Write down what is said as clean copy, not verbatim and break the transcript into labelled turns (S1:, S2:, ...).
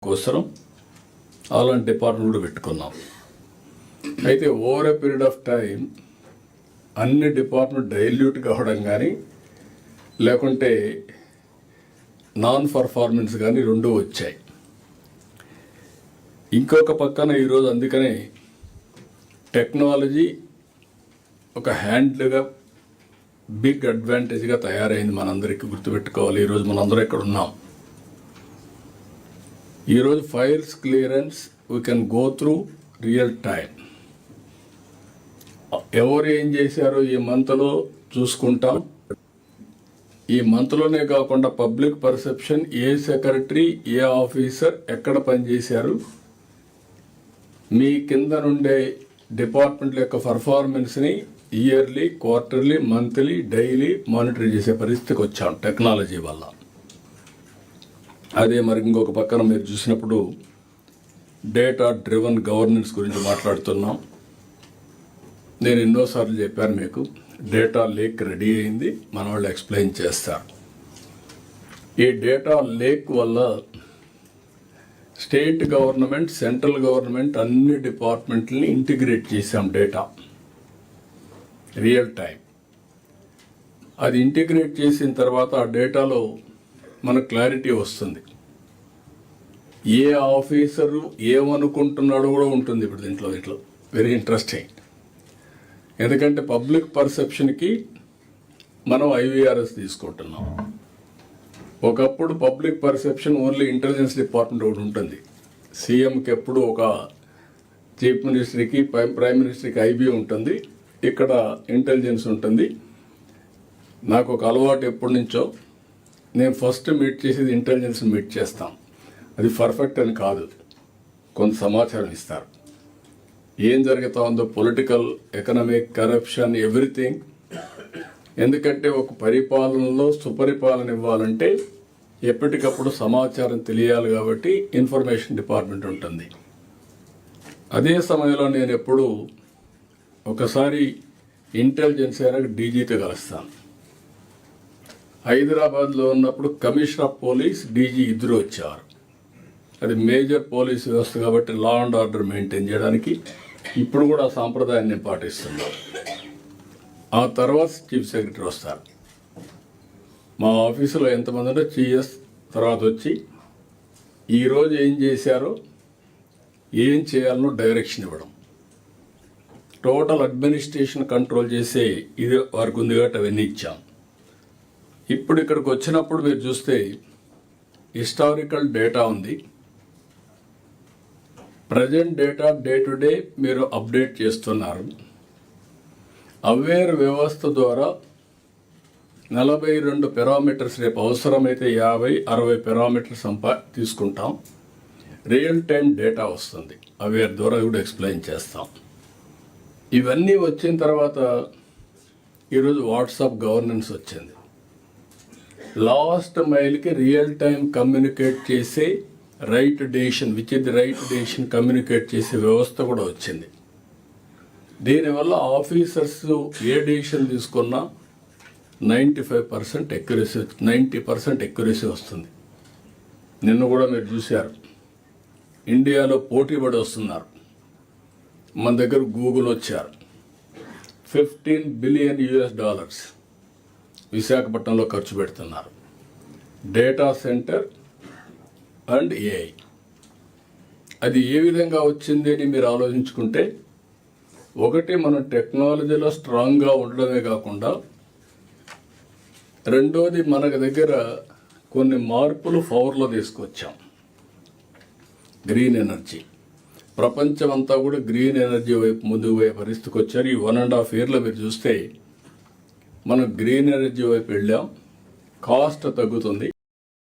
S1: కోసం అలాంటి డిపార్ట్మెంట్ కూడా పెట్టుకున్నాం. అయితే over a period of time అన్ని డిపార్ట్మెంట్ డైల్యూట్ కావడం కానీ లేకుంటే నాన్ పర్ఫార్మెన్స్ కానీ రెండూ వచ్చాయి. ఇంకొక పక్కన ఈరోజు అందుకనే టెక్నాలజీ ఒక హ్యాండ్లుగా బిగ్ అడ్వాంటేజ్గా తయారైంది. మనందరికీ గుర్తుపెట్టుకోవాలి. ఈరోజు మనందరం ఇక్కడ ఉన్నాం. ఈరోజు files clearance we can go through real time. ఎవరు ఏం చేశారో ఈ మంత్లో చూసుకుంటాం. ఈ మంత్లోనే కాకుండా పబ్లిక్ పర్సెప్షన్, ఏ సెక్రటరీ, ఏ ఆఫీసర్ ఎక్కడ పనిచేశారు, మీ కింద నుండే డిపార్ట్మెంట్ల యొక్క పర్ఫార్మెన్స్ని yearly, quarterly, monthly, daily monitor చేసే పరిస్థితికి వచ్చాం టెక్నాలజీ వల్ల. అదే మరి ఇంకొక పక్కన మీరు చూసినప్పుడు డేటా డ్రివన్ గవర్నెన్స్ గురించి మాట్లాడుతున్నాం. నేను ఎన్నోసార్లు చెప్పాను మీకు, డేటా లేక్ రెడీ అయింది, మన వాళ్ళు ఎక్స్ప్లెయిన్ చేస్తారు. ఈ డేటా లేక్ వల్ల స్టేట్ గవర్నమెంట్, సెంట్రల్ గవర్నమెంట్ అన్ని డిపార్ట్మెంట్లని ఇంటిగ్రేట్ చేసాం. డేటా రియల్ టైం అది ఇంటిగ్రేట్ చేసిన తర్వాత ఆ డేటాలో మనకు క్లారిటీ వస్తుంది. ఏ ఆఫీసరు ఏమనుకుంటున్నాడో కూడా ఉంటుంది ఇప్పుడు దీంట్లో. ఇట్లా వెరీ ఇంట్రెస్టింగ్. ఎందుకంటే పబ్లిక్ పర్సెప్షన్కి మనం ఐవీఆర్ఎస్ తీసుకుంటున్నాం. ఒకప్పుడు public perception only intelligence department ఒకటి ఉంటుంది. సీఎంకి ఎప్పుడు ఒక చీఫ్ మినిస్టర్కి, ప్రైమ్ మినిస్టర్కి ఐబీ ఉంటుంది, ఇక్కడ ఇంటెలిజెన్స్ ఉంటుంది. నాకు ఒక అలవాటు ఎప్పటి నుంచో, నేను ఫస్ట్ మీట్ చేసేది ఇంటెలిజెన్స్ మీట్ చేస్తాం. అది పర్ఫెక్ట్ అని కాదు, కొంత సమాచారం ఇస్తారు. ఏం జరుగుతూ ఉందో పొలిటికల్, ఎకనామిక్, కరప్షన్, ఎవ్రీథింగ్. ఎందుకంటే ఒక పరిపాలనలో సుపరిపాలన ఇవ్వాలంటే ఎప్పటికప్పుడు సమాచారం తెలియాలి. కాబట్టి ఇన్ఫర్మేషన్ డిపార్ట్మెంట్ ఉంటుంది. అదే సమయంలో నేను ఎప్పుడు ఒకసారి ఇంటెలిజెన్స్ అయినా డీజీతో కలుస్తాను. హైదరాబాద్లో ఉన్నప్పుడు కమిషనర్ ఆఫ్ పోలీస్, డీజీ ఇద్దరు వచ్చారు. అది మేజర్ పోలీస్ వ్యవస్థ కాబట్టి లా అండ్ ఆర్డర్ మెయింటైన్ చేయడానికి ఇప్పుడు కూడా ఆ సాంప్రదాయాన్ని పాటిస్తున్నాం. ఆ తర్వాత చీఫ్ సెక్రటరీ వస్తారు. మా ఆఫీసులో ఎంతమంది ఉంటే సిఎస్ తర్వాత వచ్చి ఈరోజు ఏం చేశారో, ఏం చేయాలనో డైరెక్షన్ ఇవ్వడం. టోటల్ అడ్మినిస్ట్రేషన్ కంట్రోల్ చేసే ఇది వారికి ఉంది కాబట్టి అవన్నీ ఇచ్చాం. ఇప్పుడు ఇక్కడికి వచ్చినప్పుడు మీరు చూస్తే హిస్టారికల్ డేటా ఉంది, present data day to day మీరు అప్డేట్ చేస్తున్నారు. అవేర్ వ్యవస్థ ద్వారా 42 పారామీటర్స్, రేపు అవసరమైతే 50-60 పారామీటర్స్ తీసుకుంటాం. రియల్ టైం డేటా వస్తుంది, అవేర్ ద్వారా కూడా ఎక్స్ప్లెయిన్ చేస్తాం. ఇవన్నీ వచ్చిన తర్వాత ఈరోజు వాట్సాప్ గవర్నెన్స్ వచ్చింది. లాస్ట్ మైల్కి రియల్ టైం కమ్యూనికేట్ చేసే right decision, which is the right decision communicate చేసే వ్యవస్థ కూడా వచ్చింది. దీనివల్ల ఆఫీసర్స్ ఏ డెసిషన్ తీసుకున్నా 95% ఎక్యురసీ, 90% ఎక్యురసీ వస్తుంది. నిన్న కూడా మీరు చూశారు, ఇండియాలో పోటీపడి వస్తున్నారు. మన దగ్గర గూగుల్ వచ్చారు. $15 బిలియన్ విశాఖపట్నంలో ఖర్చు పెడుతున్నారు. Data centre and AI. అది ఏ విధంగా వచ్చింది అని మీరు ఆలోచించుకుంటే, ఒకటి మనం టెక్నాలజీలో స్ట్రాంగ్గా ఉండడమే కాకుండా, రెండోది మనకు దగ్గర కొన్ని మార్పులు పవర్లో తీసుకొచ్చాం. గ్రీన్ ఎనర్జీ, ప్రపంచం అంతా కూడా గ్రీన్ ఎనర్జీ వైపు ముందుకు పోయే పరిస్థితికి వచ్చారు. ఈ 1.5 ఇయర్లో మీరు చూస్తే మనం గ్రీన్ ఎనర్జీ వైపు వెళ్ళాం. కాస్ట్ తగ్గుతుంది.